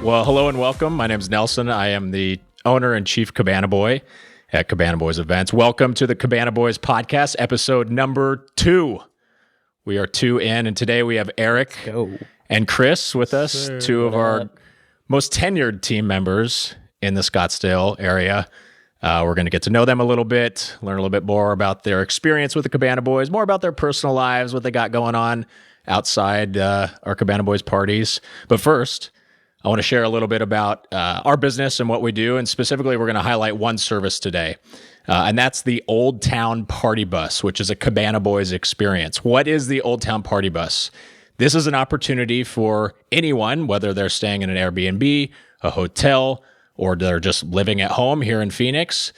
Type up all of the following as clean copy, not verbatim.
Well, hello and welcome. My name is Nelson. I am the owner and chief Cabana Boy at Cabana Boys Events. Welcome to the Cabana Boys Podcast, episode number 2. We are 2 in, and today we have Eric and Kris with us, two of our most tenured team members in the Scottsdale area. We're going to get to know them a little bit, learn a little bit more about their experience with the Cabana Boys, more about their personal lives, what they got going on outside our Cabana Boys parties. But first, I want to share a little bit about our business and what we do, and specifically we're going to highlight one service today, and that's the Old Town Party Bus, which is a Cabana Boys experience. What is the Old Town Party Bus? This is an opportunity for anyone, whether they're staying in an Airbnb, a hotel, or they're just living at home here in Phoenix,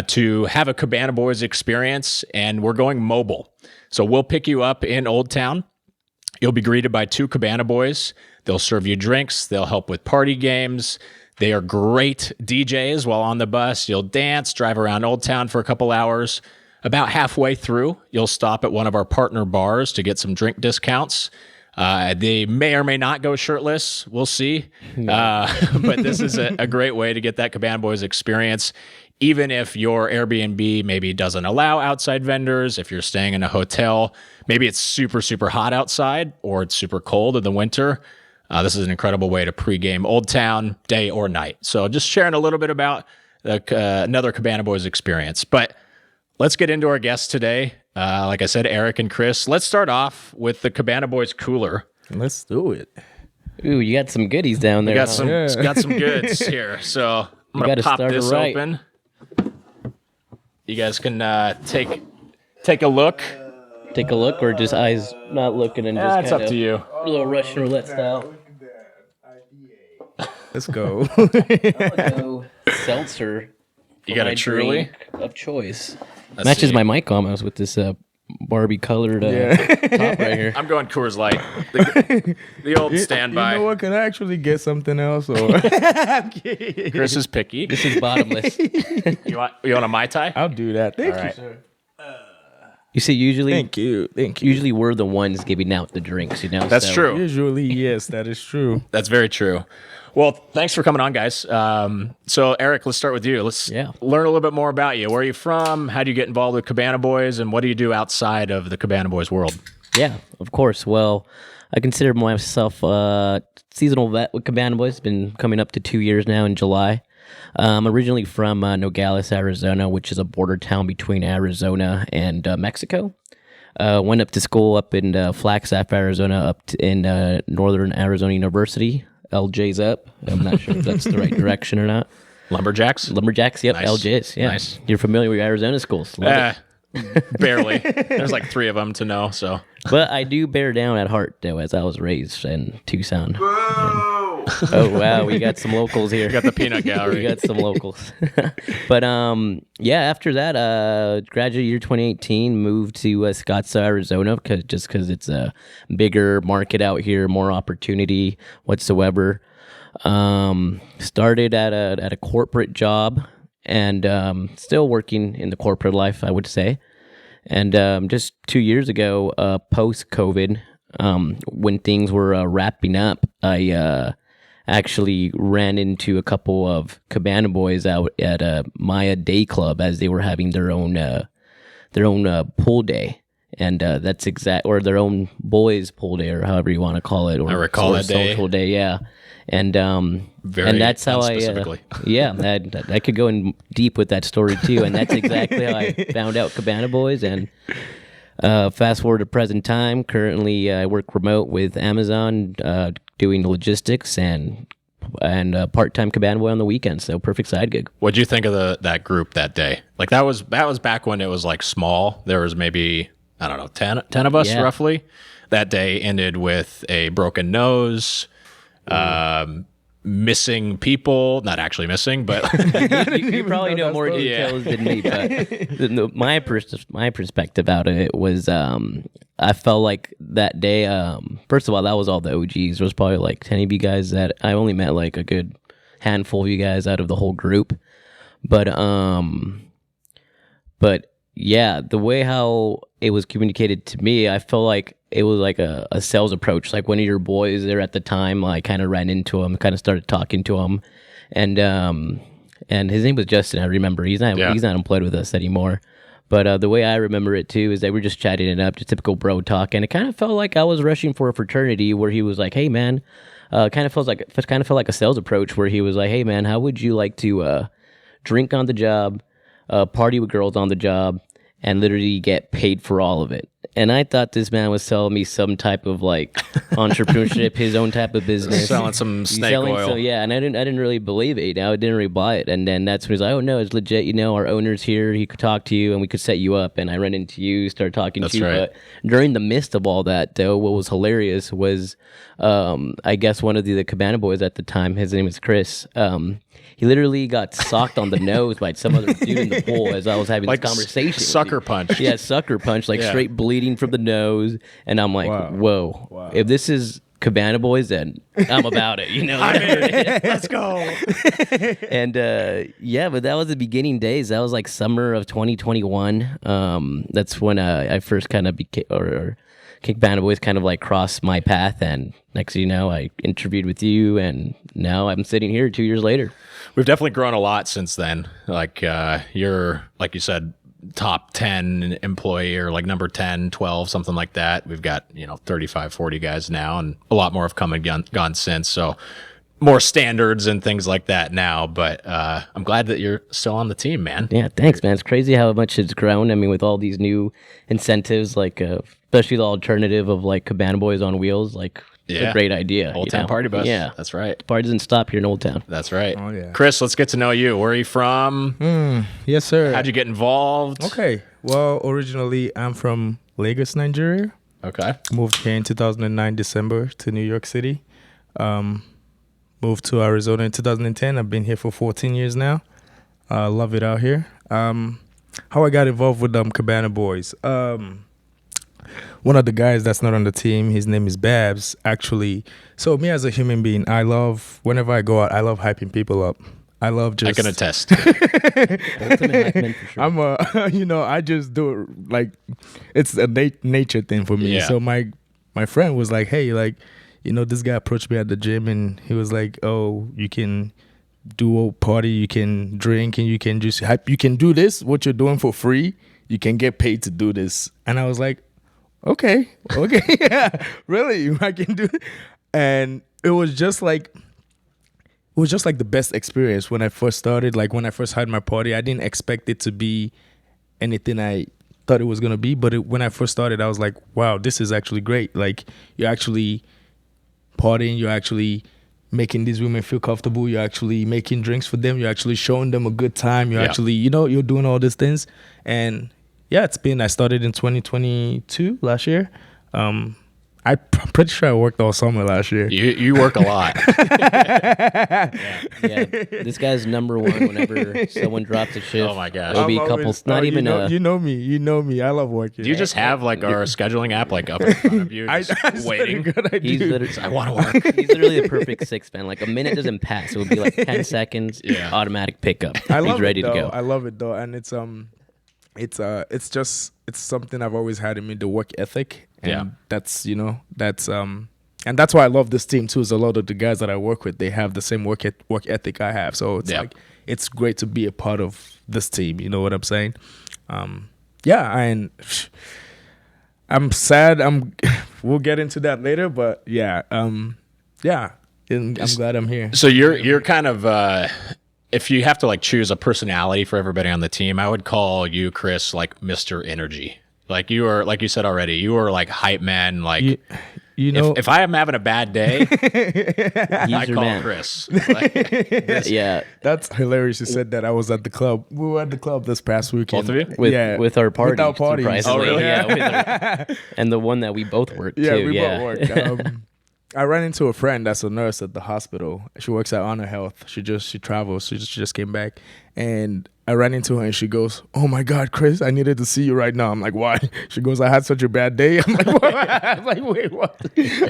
to have a Cabana Boys experience, and we're going mobile. So we'll pick you up in Old Town. You'll be greeted by 2 Cabana Boys. They'll serve you drinks. They'll help with party games. They are great DJs while on the bus. You'll dance, drive around Old Town for a couple hours. About halfway through, you'll stop at one of our partner bars to get some drink discounts. They may or may not go shirtless. We'll see. But this is a great way to get that Cabana Boys experience. Even if your Airbnb maybe doesn't allow outside vendors, if you're staying in a hotel, maybe it's super, super hot outside or it's super cold in the winter. This is an incredible way to pregame Old Town, day or night. So just sharing a little bit about another Cabana Boys experience. But let's get into our guests today. Like I said, Eric and Kris. Let's start off with the Cabana Boys cooler. Let's do it. Ooh, you got some goodies down there. Got some goods here. So I'm going to pop this open. You guys can take a look. Take a look, or just eyes not looking and just it's up to you. A little Russian roulette style. Let's go. I'll go seltzer. You got a Truly of choice. Let's Matches see. my mic almost with this Barbie colored top right here. I'm going Coors Light. The old standby. You know what? Can I actually get something else? Or Kris is picky. This is bottomless. You want a Mai Tai? I'll do that. Thank All you, right. sir. You see, usually, Thank you. Usually, we're the ones giving out the drinks. You know, That's true. Usually, yes, that is true. That's very true. Well, thanks for coming on, guys. So, Eric, let's start with you. Let's learn a little bit more about you. Where are you from? How do you get involved with Cabana Boys? And what do you do outside of the Cabana Boys world? Yeah, of course. Well, I consider myself a seasonal vet with Cabana Boys. It's been coming up to 2 years now in July. I'm originally from Nogales, Arizona, which is a border town between Arizona and Mexico. Went up to school up in Flagstaff, Arizona, in Northern Arizona University. LJ's up. I'm not sure if that's the right direction or not. Lumberjacks? Yep, Nice. LJ's. Yeah. Nice. You're familiar with Arizona schools. Love it. Barely. There's like 3 of them to know, so. But I do bear down at heart, though, as I was raised in Tucson. Oh, wow. We got some locals here. You got the peanut gallery. We got some locals. But, after that, graduated year 2018, moved to Scottsdale, Arizona, because it's a bigger market out here, more opportunity whatsoever. Started at a corporate job and still working in the corporate life, I would say. And just 2 years ago, post-COVID, when things were wrapping up, I actually ran into a couple of Cabana Boys out at Maya Day Club as they were having their own pool day, and that's or their own boys pool day, or however you want to call it. Or, I recall that day. Social day, yeah. And Very that's how specifically. I could go in deep with that story too, and that's exactly how I found out Cabana Boys. And fast forward to present time. Currently, I work remote with Amazon, doing logistics and part-time Cabana Boy on the weekends. So perfect side gig. What'd you think of that group that day? Like that was back when it was like small. There was maybe, I don't know, 10 of us roughly. That day ended with a broken nose, missing people, not actually missing, but you probably know more details than me. But my perspective out of it was, I felt like that day. First of all, that was all the OGs. There was probably like 10 of you guys that I only met like a good handful of you guys out of the whole group. But yeah, the way how it was communicated to me, I felt like it was like a sales approach. Like one of your boys there at the time, I kind of ran into him, kind of started talking to him, and his name was Justin. I remember he's not employed with us anymore. But the way I remember it too is that we're just chatting it up, just typical bro talk, and it kind of felt like I was rushing for a fraternity where he was like, "Hey man," kind of felt like a sales approach where he was like, "Hey man, how would you like to drink on the job, party with girls on the job, and literally get paid for all of it?" And I thought this man was selling me some type of like entrepreneurship, his own type of business, selling some snake oil. Yeah, and I didn't really believe it. I didn't really buy it. And then that's when he's like, "Oh no, it's legit. Our owner's here. He could talk to you, and we could set you up." And I ran into you, started talking to you. Right. But during the midst of all that, though, what was hilarious was, I guess one of the Cabana Boys at the time, his name was Kris. He literally got socked on the nose by some other dude in the pool as I was having Like this conversation. sucker punch. Yeah, sucker punch, like straight bleeding from the nose. And I'm like, whoa. If this is Cabana Boys, then I'm about it, Let's go. And but that was the beginning days. That was like summer of 2021. That's when I first kind of became, or Cabana Boys kind of like crossed my path. And next thing you know, I interviewed with you, and now I'm sitting here 2 years later. We've definitely grown a lot since then. Like you're, like you said, top 10 employee, or like number 10, 12, something like that. We've got, 35, 40 guys now, and a lot more have come and gone since. So more standards and things like that now. But I'm glad that you're still on the team, man. Yeah, thanks, man. It's crazy how much it's grown. I mean, with all these new incentives, like especially the alternative of like Cabana Boys on Wheels, like it's a great idea. Old Town Party Bus. Yeah. That's right. The party doesn't stop here in Old Town. That's right. Oh, yeah. Kris, let's get to know you. Where are you from? Yes, sir. How'd you get involved? Okay. Well, originally, I'm from Lagos, Nigeria. Okay. Moved here in 2009, December, to New York City. Moved to Arizona in 2010. I've been here for 14 years now. Love it out here. How I got involved with Cabana Boys. One of the guys that's not on the team, his name is Babs, actually. So me as a human being, whenever I go out, I love hyping people up. I can attest. Ultimate hype for sure. I just do it like it's a nature thing for me. Yeah. So my friend was like, "Hey, like, this guy approached me at the gym, and he was like, oh, you can do a party, you can drink, and you can just hype. You can do this, what you're doing for free. You can get paid to do this." And I was like, okay, yeah, really, I can do it. And it was just like the best experience when I first started. Like when I first had my party, I didn't expect it to be anything I thought it was gonna be. But when I first started, I was like, wow, this is actually great. Like you're actually partying, you're actually making these women feel comfortable, you're actually making drinks for them, you're actually showing them a good time, you're actually, you're doing all these things. And yeah, I started in 2022 last year. I'm pretty sure I worked all summer last year. You work a lot. Yeah, this guy's number one whenever someone drops a shift. Oh my gosh. It'll be a couple, you know me. I love working. Do you just have like our scheduling app like up in front of you, just waiting? He's literally, I want to work. He's literally the perfect six man. Like a minute doesn't pass. It would be like 10 seconds, automatic pickup. He's ready to go. I love it though, and it's something I've always had in me, the work ethic. And that's and that's why I love this team too. Is a lot of the guys that I work with, they have the same work ethic I have. So it's like it's great to be a part of this team. You know what I'm saying? And I'm sad. We'll get into that later, but I'm glad I'm here. So you're kind of if you have to like choose a personality for everybody on the team, I would call you, Kris, like Mr. Energy. Like you are, like you said already, you are like hype man. Like if I am having a bad day, I call man. Kris. Like, That's hilarious. You said that. I was at the club. We were at the club this past weekend. Both of you? With our party. Without parties. Surprisingly. Oh, really? Yeah, and the one that we both worked too. We both worked. I ran into a friend that's a nurse at the hospital. She works at Honor Health. She travels. She just came back, and I ran into her and she goes, "Oh my God, Kris, I needed to see you right now." I'm like, "Why?" She goes, "I had such a bad day." I'm like, "What?" I'm like, "Wait, what?"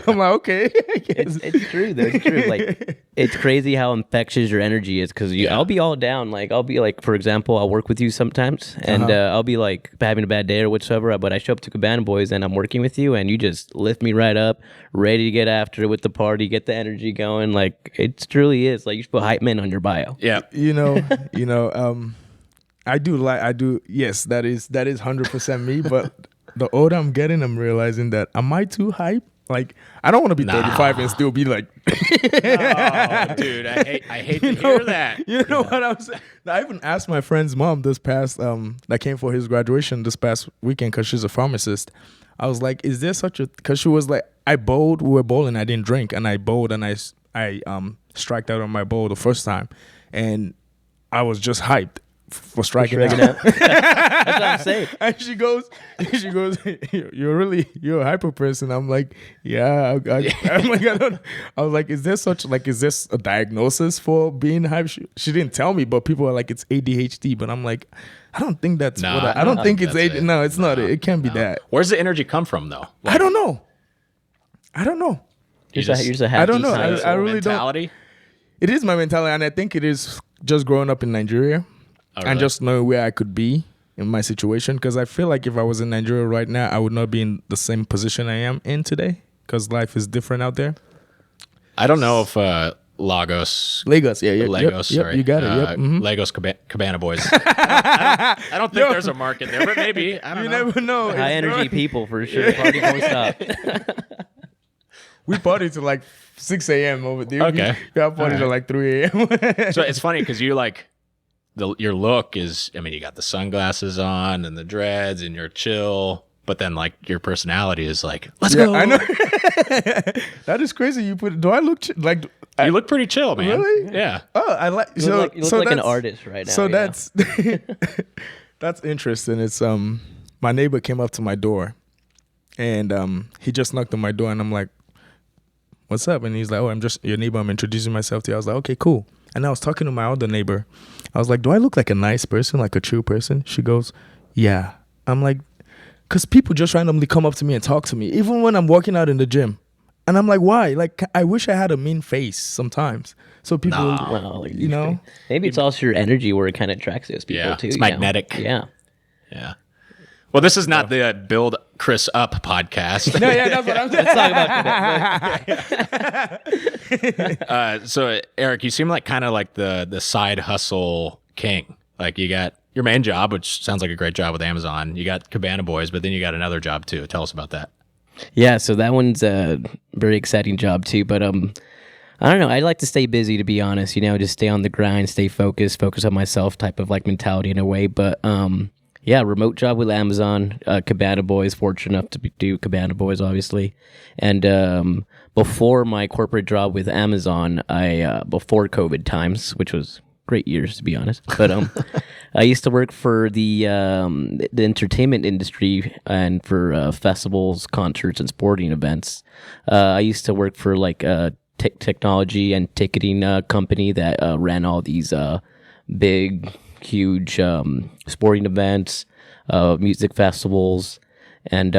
I'm like, "Okay." It's true though. It's true. Like, it's crazy how infectious your energy is, because I'll be all down. Like, I'll be like, for example, I'll work with you sometimes, and I'll be like having a bad day or whatsoever. But I show up to Cabana Boys and I'm working with you, and you just lift me right up, ready to get after it with the party, get the energy going. Like, it truly is. Like, you should put hype man on your bio. Yeah. I do. Yes, that is 100% me. But the older I'm getting, I'm realizing that am I too hype? Like, I don't want to be 35 and still be like, Oh, dude, I hate to hear that. You know what I'm saying? I even asked my friend's mom this past that came for his graduation this past weekend, because she's a pharmacist. I was like, is there such a, because she was like, we were bowling, I didn't drink, and I bowled and I striked out on my bowl the first time, and I was just hyped for striking out. That's what I'm saying. And she goes, you're a hyper person. I'm like, yeah. I'm like, I was like, is this a diagnosis for being hype? She didn't tell me, but people are like, it's ADHD. But I'm like, I don't think that's what I don't think it's ADHD. No, it's not. It can't be that. Where's the energy come from, though? Like, I don't know. You're just a happy I don't know. time. I really mentality? don't. It is my mentality, and I think it is just growing up in Nigeria. Really? And just knowing where I could be in my situation, because I feel like if I was in Nigeria right now, I would not be in the same position I am in today, because life is different out there. I don't know if Lagos, sorry, you got it. Lagos Cabana Boys. I don't think there's a market there, but maybe. I don't know. Never know. High energy people for sure. Party don't stop. We party till like 6 a.m. over there. Okay. We have parties till like 3 a.m. So it's funny because you like your look is. I mean, you got the sunglasses on and the dreads, and you're chill. But then, like, your personality is like, let's go. I know. That is crazy. Do I look like? You look pretty chill, man. Really? Yeah. Oh, I like. You look like an artist right now. So that's that's interesting. It's my neighbor came up to my door, and he just knocked on my door, and I'm like, "What's up?" And he's like, "Oh, I'm just your neighbor. I'm introducing myself to you." I was like, "Okay, cool." And I was talking to my other neighbor. I was like, "Do I look like a nice person, like a true person?" She goes, "Yeah." I'm like, because people just randomly come up to me and talk to me, even when I'm working out in the gym. And I'm like, why? Like, I wish I had a mean face sometimes. So people, you know. Maybe it's also your energy where it kind of attracts those people too. It's magnetic. Yeah. Yeah. Well, this is not the Build Kris Up podcast. No, yeah, that's what I'm saying. Let's talk about So, Eric, you seem like kind of like the side hustle king. Like, you got your main job, which sounds like a great job with Amazon. You got Cabana Boys, but then you got another job too. Tell us about that. Yeah, so that one's a very exciting job too. But I don't know. I like to stay busy, to be honest. You know, just stay on the grind, stay focus on myself type of like mentality in a way. But yeah, remote job with Amazon, Cabana Boys. Fortunate enough to do Cabana Boys, obviously. And before my corporate job with Amazon, before COVID times, which was great years, to be honest. But I used to work for the entertainment industry and for festivals, concerts, and sporting events. I used to work for like a technology and ticketing company that ran all these big, huge sporting events, music festivals, and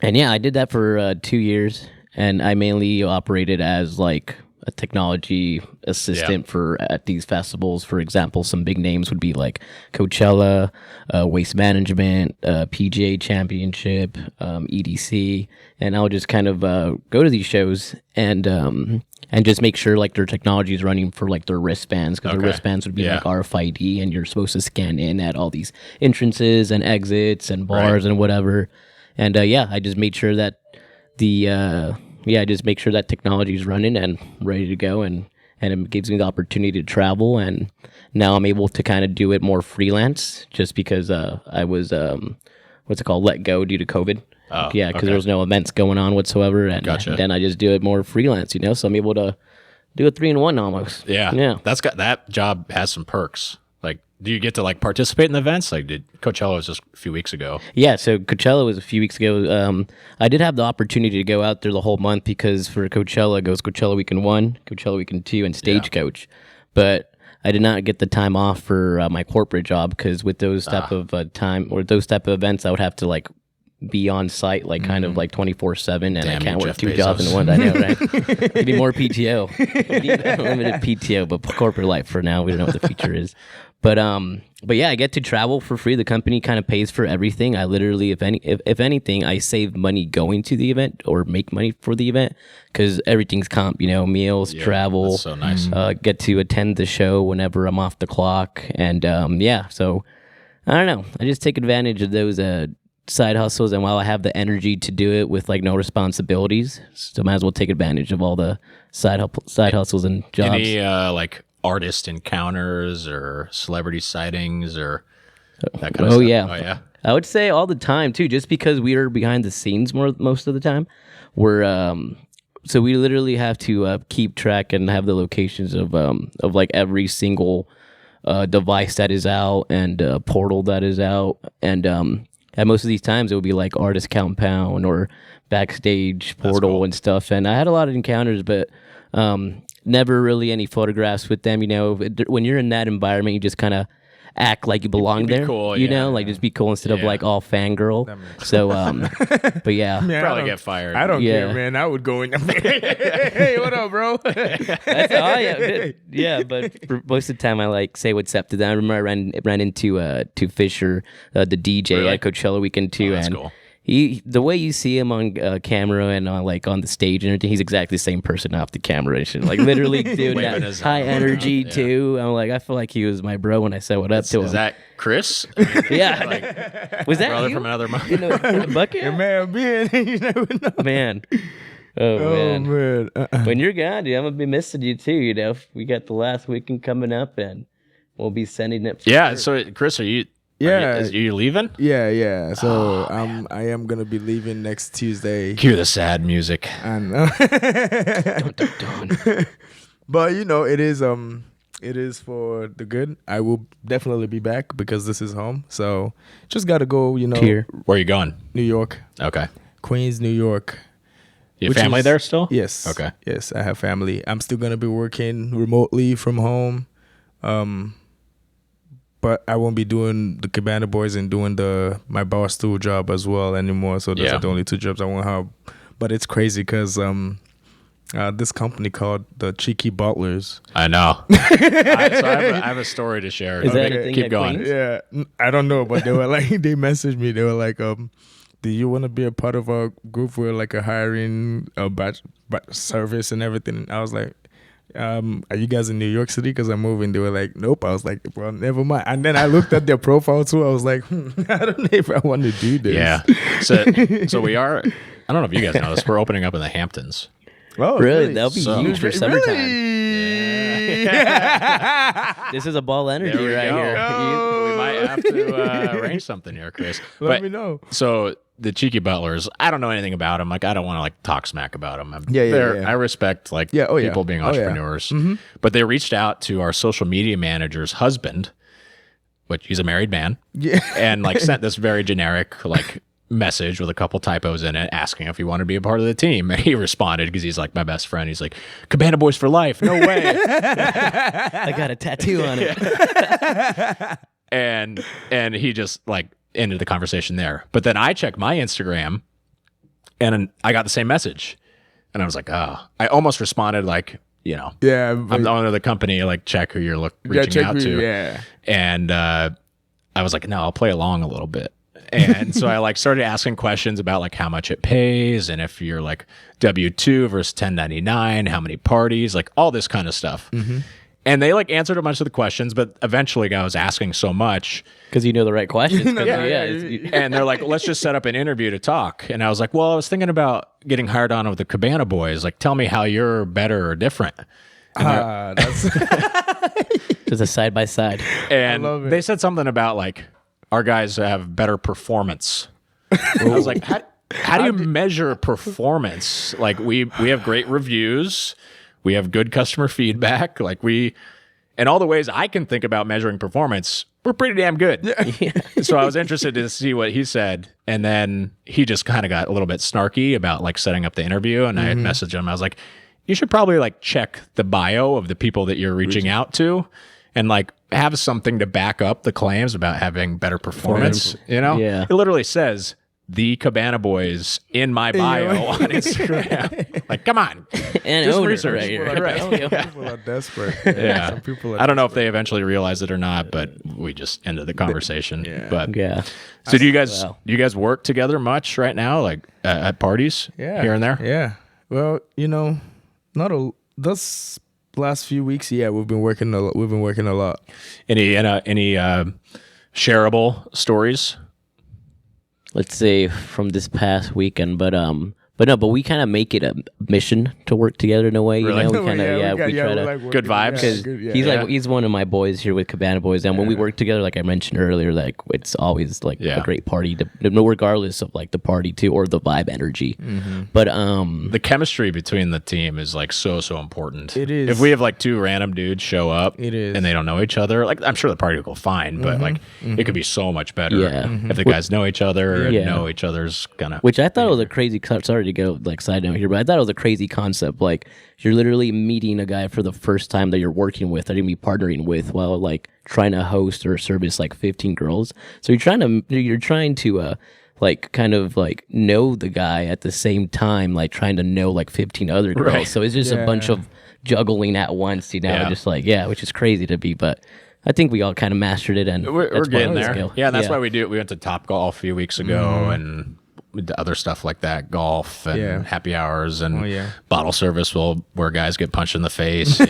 yeah, I did that for 2 years, and I mainly operated as like a technology assistant for at these festivals. For example, some big names would be like Coachella, Waste Management, PGA Championship, EDC, and I'll just kind of go to these shows and just make sure like their technology is running for like their wristbands, because their wristbands would be like RFID, and you're supposed to scan in at all these entrances and exits and bars and whatever. And I just made sure that just make sure that technology is running and ready to go, and it gives me the opportunity to travel. And now I'm able to kind of do it more freelance, just because I was let go due to COVID. Because there was no events going on whatsoever, and then I just do it more freelance, you know. So I'm able to do a 3-in-1 almost. Yeah. That job has some perks. Like, do you get to like participate in the events? Like, Coachella was just a few weeks ago. Yeah, so Coachella was a few weeks ago. I did have the opportunity to go out there the whole month, because for Coachella goes Coachella Weekend 1, Coachella Weekend 2, and Stagecoach. But I did not get the time off for my corporate job, because with those type of time or those type of events, I would have to like be on site, like kind of like 24/7, and I can't work Jeff 2 jobs in one. I know, right? We need more PTO. We need unlimited PTO, but corporate life for now. We don't know what the future is. But yeah, I get to travel for free. The company kind of pays for everything. I literally, if anything, I save money going to the event or make money for the event, because everything's comp. Meals, travel. That's so nice. Get to attend the show whenever I'm off the clock, and yeah. So I don't know. I just take advantage of those side hustles, and while I have the energy to do it with like no responsibilities, so might as well take advantage of all the side hustles and jobs. Any like artist encounters or celebrity sightings or that kind of stuff? Yeah. Oh yeah. I would say all the time too, just because we are behind the scenes most of the time. We're so we literally have to keep track and have the locations of like every single device that is out and portal that is out, and at most of these times it would be like artist compound or backstage portal and stuff. And I had a lot of encounters, but never really any photographs with them. When you're in that environment, you just kind of act like you belong there. Cool, like just be cool instead of like all fangirl. So, but yeah, Man, Probably get fired. I don't Yeah. care, man. I would go in. Hey, what up, bro? yeah. But for most of the time, I like say what's up to them. I remember I ran into to Fisher, the DJ Really? at Coachella weekend too, that's and cool. the way you see him on camera and on the stage and everything, he's exactly the same person off the camera and shit. Like literally, dude, Waving that his high arm energy around, too. I'm like, I feel like he was my bro when I said what up to him. Is that Chris? yeah, Like was that brother you? from another mother? In the bucket? It may have been. You never know. Man. Oh, Oh, man. man. When you're gone, dude, I'm gonna be missing you too. We got the last weekend coming up, and we'll be sending it. Yeah. So Chris, are you? Yeah. Are you leaving? Yeah. So I am gonna be leaving next Tuesday. Cue the sad music. And Dun. but it is for the good. I will definitely be back because this is home. So just gotta go. Here. Where are you going? New York, Okay. Queens, New York. Your Which family is- there still? Yes. Okay. Yes, I have family. I'm still gonna be working remotely from home, but I won't be doing the Cabana Boys and doing my barstool job as well anymore. So those Yeah. are the only 2 jobs I won't have. But it's crazy because this company called the Cheeky Butlers. I know. So I have a story to share. Is that Okay. a thing Keep at going. Queens? Yeah, I don't know, but they were like, they messaged me. They were like, do you want to be a part of our group? We're like a hiring batch service and everything. And I was like, are you guys in New York City? Because I'm moving. They were like, nope. I was like, well, never mind. And then I looked at their profile too. I was like, I don't know if I want to do this. Yeah. So we are. I don't know if you guys know this. We're opening up in the Hamptons. Oh, Really? That'll be So- huge for summertime. Really? This is a ball energy There we right go. here. We might have to arrange something here, Chris. Let me know. So the Cheeky Butlers, I don't know anything about them. Like, I don't want to like talk smack about them. Yeah. I respect like Yeah, oh, yeah. people being Oh, yeah. entrepreneurs. But they reached out to our social media manager's husband, which he's a married man, Yeah. and like sent this very generic like message with a couple typos in it asking if he wanted to be a part of the team. And he responded because he's like my best friend. He's like, Cabana Boys for life. No way. I got a tattoo on it. and he just like ended the conversation there. But then I checked my Instagram and I got the same message. And I was like, oh, I almost responded like, Yeah. I'm the owner of the company, like check who you're reaching out to. Yeah. And I was like, no, I'll play along a little bit. And so I like started asking questions about like how much it pays and if you're like W-2 versus 1099, how many parties, like all this kind of stuff. And they like answered a bunch of the questions, but eventually I was asking so much. Because you know the right questions. 'Cause, Yeah. And they're like, let's just set up an interview to talk. And I was like, well, I was thinking about getting hired on with the Cabana Boys. Like, tell me how you're better or different. That's Just a side by side. And love it. they said something about like, our guys have better performance. I was like, how do you measure performance? Like we have great reviews. We have good customer feedback. Like and all the ways I can think about measuring performance, we're pretty damn good. So I was interested to see what he said. And then he just kind of got a little bit snarky about like setting up the interview. And I had messaged him. I was like, you should probably like check the bio of the people that you're reaching out to and like have something to back up the claims about having better performance. You know, Yeah. it literally says the Cabana Boys in my bio on Instagram. Like, come on, And just owner research. right here. Right. People are desperate. Yeah. Some people are I don't know if they eventually realized it or not, but we just ended the conversation. Yeah. But Yeah. so do you guys work together much right now, like at parties here and there? Yeah. Well, this last few weeks, we've been working a lot. Any shareable stories? Let's say from this past weekend, but we kind of make it a mission to work together in a way. Really? You know, we kind of we try to. Good vibes? He's one of my boys here with Cabana Boys, and when we work together, like I mentioned earlier, like it's always like a great party, regardless of like the party too or the vibe energy. But The chemistry between the team is like so important. It is. If we have like two random dudes show up It is. and they don't know each other, like I'm sure the party will go fine, but like it could be so much better if the guys know each other and know each other's kind of. Which I thought was a crazy. Sorry to go like side note here, but I thought it was a crazy concept. Like you're literally meeting a guy for the first time that you're working with, that you're gonna be partnering with, while like trying to host or service like 15 girls. So you're trying to like kind of like know the guy at the same time, like trying to know like 15 other girls. Right. So it's just a bunch of juggling at once, just like which is crazy to be, but. I think we all kind of mastered it, and We're that's getting part of the there. skill. Yeah, that's why we do it. We went to Top Golf a few weeks ago and we did other stuff like that, golf and happy hours and bottle service where guys get punched in the face,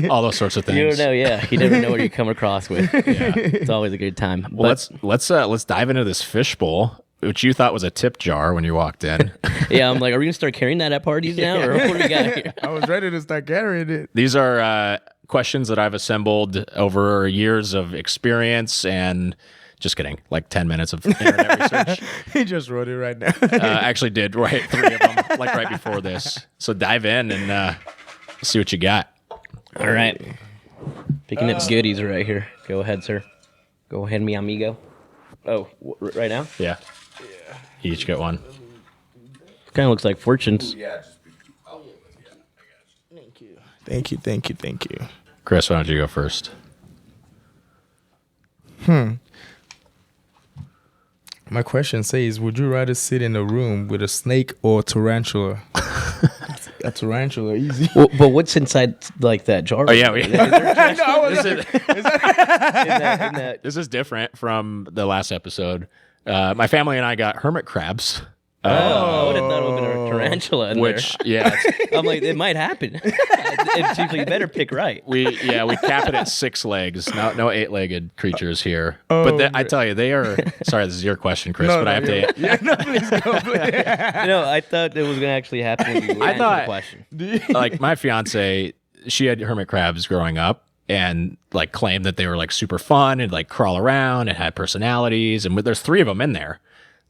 all those sorts of things. You don't know, you never know what you come across with. It's always a good time. Well, let's dive into this fishbowl, which you thought was a tip jar when you walked in. I'm like, are we gonna start carrying that at parties now, or what do we got here? I was ready to start carrying it. These are questions that I've assembled over years of experience and just kidding, like 10 minutes of internet research. He just wrote it right now. Actually did write 3 of them like right before this. So dive in and see what you got. All right, picking up goodies right here. Go ahead, sir. Go ahead, mi amigo. Oh, right now? Yeah. You each get one. Kind of looks like fortunes. Thank you. Kris, why don't you go first? My question says, would you rather sit in a room with a snake or a tarantula? A tarantula, easy. Well, but what's inside like that jar? Oh yeah, that. this is different from the last episode. My family and I got hermit crabs. I would have thought it would have been a tarantula in Which, there. I'm like, it might happen. It's usually better pick right. we cap it at 6 legs. No 8-legged creatures here. But I tell you, they are. Sorry, this is your question, Kris, but I have to. Please go. No, I thought it was going to actually happen. When you answered the question. Like my fiance, she had hermit crabs growing up, and like claimed that they were like super fun and like crawl around and had personalities. And there's 3 of them in there.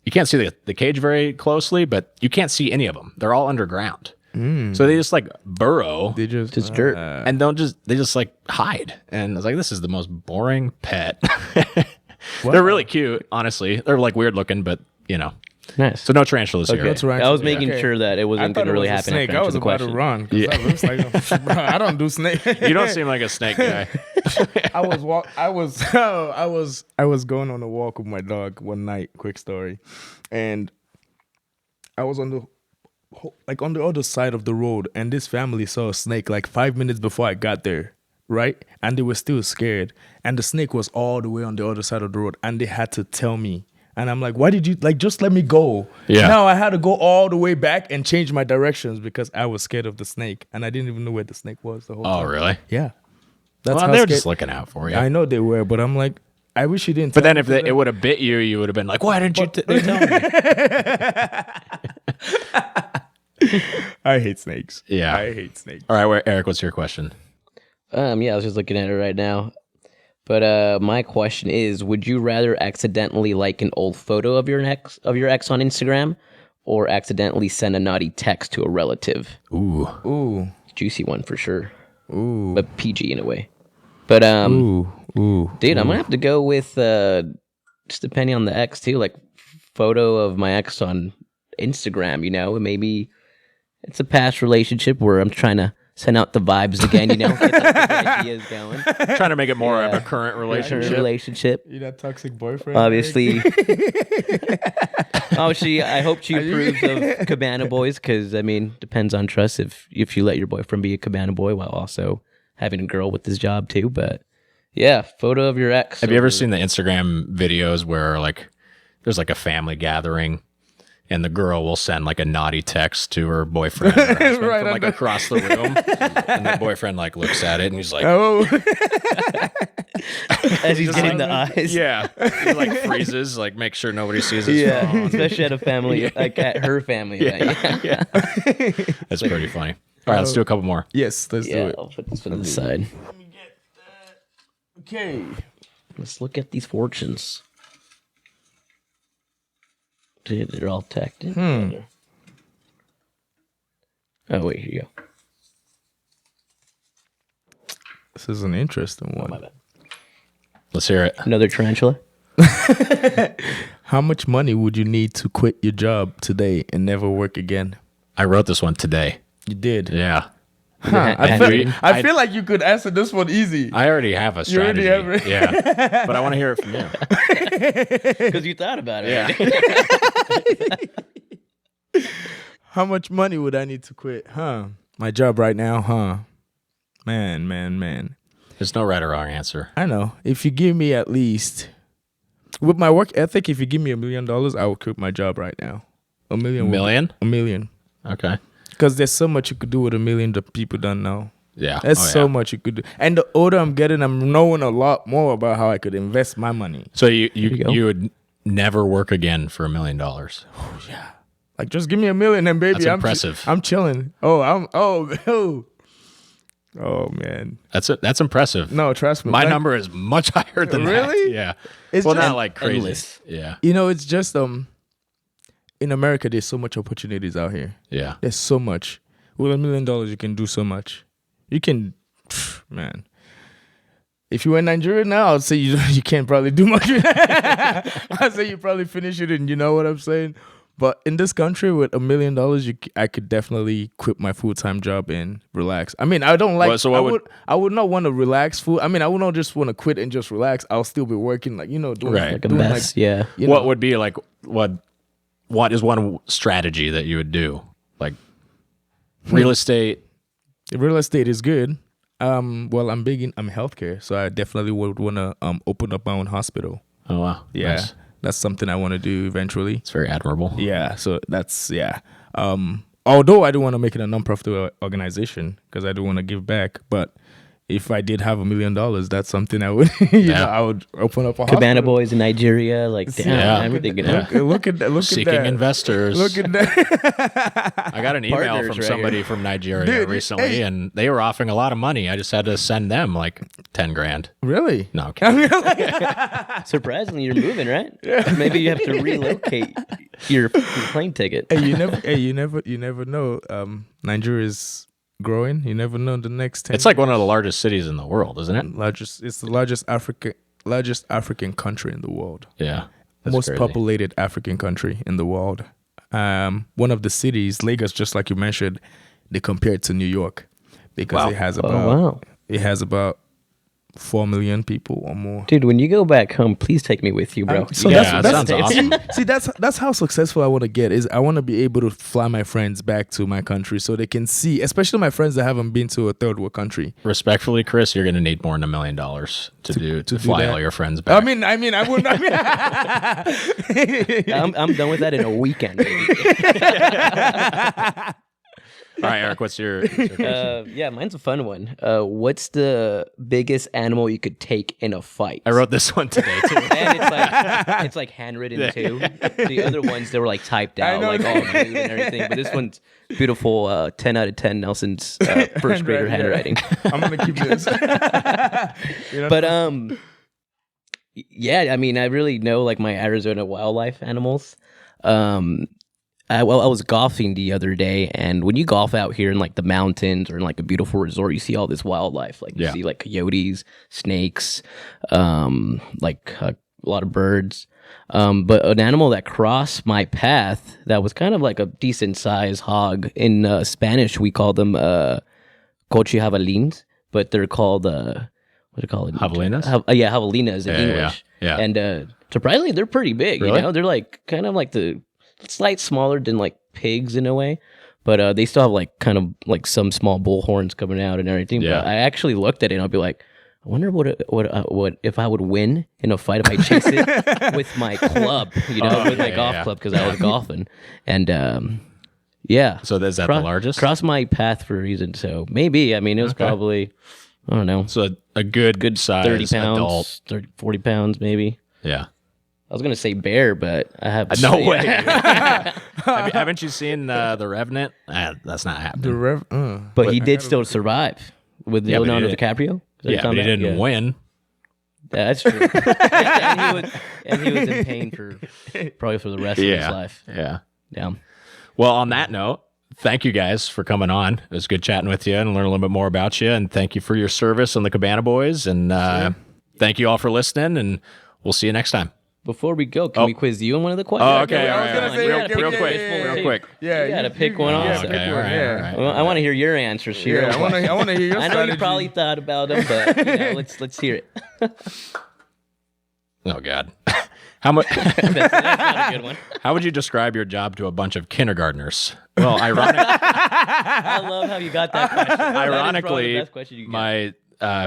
You can't see the cage very closely, but you can't see any of them. They're all underground. So they just like burrow. They just dirt. And they just like hide. And I was like, this is the most boring pet. They're really cute, honestly. They're like weird looking, but Nice. So no tarantulas here. I was making sure that it wasn't going to really happen. Snake. I was about to run. Yeah. I don't do snake. You don't seem like a snake guy. I was going on a walk with my dog one night. Quick story, and I was on the other side of the road, and this family saw a snake like 5 minutes before I got there, right? And they were still scared, and the snake was all the way on the other side of the road, and they had to tell me. And I'm like, why did you just let me go? Yeah. Now I had to go all the way back and change my directions because I was scared of the snake, and I didn't even know where the snake was the whole time. Oh, really? Yeah. Well, they were just looking out for you. I know they were, but I'm like, I wish you didn't. But then if it would have bit you, you would have been like, why didn't you tell me? I hate snakes. Yeah. I hate snakes. All right, Eric, what's your question? I was just looking at it right now. But my question is, would you rather accidentally like an old photo of your ex on Instagram, or accidentally send a naughty text to a relative? Ooh. Juicy one for sure. Ooh. But PG in a way. But Ooh. dude, I'm gonna have to go with just depending on the ex too, like photo of my ex on Instagram, maybe it's a past relationship where I'm trying to send out the vibes again, get the ideas going. Trying to make it more of a current relationship. You that toxic boyfriend? Obviously. I hope she approves of Cabana Boys because, depends on trust if you let your boyfriend be a Cabana Boy while also having a girl with his job too. But yeah, photo of your ex. Have you ever seen the Instagram videos where like there's like a family gathering and the girl will send like a naughty text to her boyfriend or husband Right from like across the room, and the boyfriend like looks at it and he's like, Oh, as he's getting the eyes? yeah, he like freezes, like make sure nobody sees his Yeah, phone. especially at a family, like at her family event. Yeah. That's pretty funny. All right, let's do a couple more. yes, let's do Yeah, it. I'll put this one on the side. Let me get that. Okay. Let's look at these fortunes. Dude, they're all tacked in together. Oh, wait, here you go. This is an interesting one. My bad. Let's hear it. Another tarantula? How much money would you need to quit your job today and never work again? I wrote this one today. You did. Yeah. Huh, I feel like you could answer this one easy. I already have a strategy. You already have it? Yeah. But I want to hear it from you. Because you thought about it. Yeah. How much money would I need to quit? My job right now, Man. There's no right or wrong answer. I know. If you give me at least, with my work ethic, if you give me $1 million, I would quit my job right now. $1 million. Million? $1 million. Okay. Because there's so much you could do with $1 million that people don't know. Yeah. There's so much you could do. And the older I'm getting, I'm knowing a lot more about how I could invest my money. So you go. would never work again for $1 million. Like, just give me $1 million and baby, That's impressive. I'm chilling. Oh man. That's impressive. No, trust me. My Like, number is much higher than that. Really? Yeah. It's well, just not like crazy. endless. Yeah. it's just in America there's so much opportunities out here. Yeah. There's so much. With $1 million you can do so much. You can man. If you were in Nigeria now, I'd say you can't probably do much. I'd say you probably finish it and you know what I'm saying? But in this country with $1 million, I could definitely quit my full-time job and relax. I mean, I don't like. Well, so I would not want to relax. I mean, I would not just want to quit and just relax. I'll still be working, like doing Right. Like a doing, mess, yeah. What would be like what is one strategy that you would do? Like real estate. Real estate is good. Well, I'm healthcare, so I definitely would want to open up my own hospital. Oh wow. Yeah, Nice. that's something I want to do eventually. It's very admirable. Yeah, so that's although I do want to make it a non-profit organization because I do want to give back, but if I did have $1 million, that's something I would, I would open up a Cabana hospital. Boys in Nigeria, like damn, Yeah. everything. Look at that! Look Seeking at that! investors. Look at that! I got an email Partners from right somebody here. from Nigeria Dude, recently, hey. and they were offering a lot of money. I just had to send them like 10 grand. Really? No, okay. Surprisingly, you're moving, right? Maybe you have to relocate your plane ticket. Hey, you never know. Nigeria is growing. You never know the next 10. It's like one of the largest cities in the world, isn't it? It's the largest African country in the world. Yeah. That's Most crazy. populated African country in the world. One of the cities, Lagos, just like you mentioned, they compare it to New York because Wow. it has about 4 million people or more. Dude, when you go back home, please take me with you, bro. So Yeah, that sounds awesome. See, that's how successful I want to get. Is I want to be able to fly my friends back to my country so they can see, especially my friends that haven't been to a third world country. Respectfully, Chris, you're going to need more than $1 million to fly that. all your friends back. I mean, I wouldn't. I'm done with that in a weekend. Baby. All right, Eric, what's your question? Yeah, mine's a fun one. What's the biggest animal you could take in a fight? I wrote this one today, too. And it's like handwritten too. The other ones they were like typed out, know like that. all nude and everything. But this one's beautiful. 10 out of 10. Nelson's first grader handwriting. I'm gonna keep this. But yeah, I mean, I really know like my Arizona wildlife animals. I was golfing the other day, and when you golf out here in like the mountains or in like a beautiful resort, you see all this wildlife. Like you see like coyotes, snakes, like a lot of birds. But an animal that crossed my path that was kind of like a decent sized hog. In Spanish, we call them coche javelines, but they're called what do you call it? Javelinas? Yeah, javelinas in English. Yeah. And surprisingly, they're pretty big. Really? You know, they're like kind of like the slight smaller than like pigs in a way, but they still have like kind of like some small bull horns coming out and everything. Yeah. But I actually looked at it and I'll be like, I wonder what if I would win in a fight if I chase it with my club, with my golf club, because I was golfing. And yeah. So is that the largest? Crossed my path for a reason. So maybe, I mean, it was probably, I don't know. So a good size 30 pounds, adult. 30, 40 pounds maybe. Yeah. I was going to say bear, but I have No way. Haven't you seen The Revenant? That's not happening. But he did still survive with Leonardo DiCaprio. Yeah, but he didn't win. That's true. and he was in pain probably for the rest of his life. Yeah. Yeah. Well, on that note, thank you guys for coming on. It was good chatting with you and learn a little bit more about you. And thank you for your service on the Cabana Boys. And thank you all for listening. And we'll see you next time. Before we go, can we quiz you on one of the questions? Oh, okay. I was gonna say, real quick. Yeah, you got to pick one yeah, also. Okay, all right. Well, I want to hear your answers here. Yeah, I want to hear your I know strategy. you probably thought about them, but let's hear it. Oh, God. How much? That's not a good one. How would you describe your job to a bunch of kindergartners? Well, I love how you got that question. ironically, that is probably the best question you my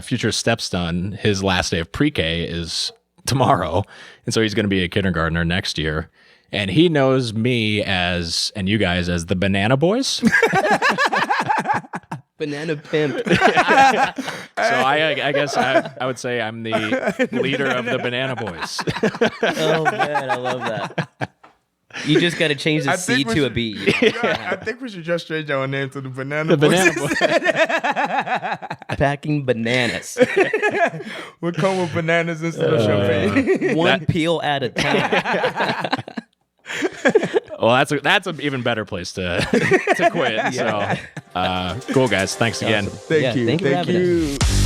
future stepson, his last day of pre-K is tomorrow, and so he's going to be a kindergartner next year, and he knows me and you guys as the Banana Boys. Banana pimp. So I guess I would say I'm the leader of the Banana Boys. Oh man, I love that. You just got to change the C to a B. I think we should just change our name to the Banana The Boys. Banana Boys. Packing bananas. We'll come with bananas instead of champagne. One peel at a time. Well, that's an even better place to quit. So, cool, guys. Thanks again. Awesome. Thank you. Thank you for having us.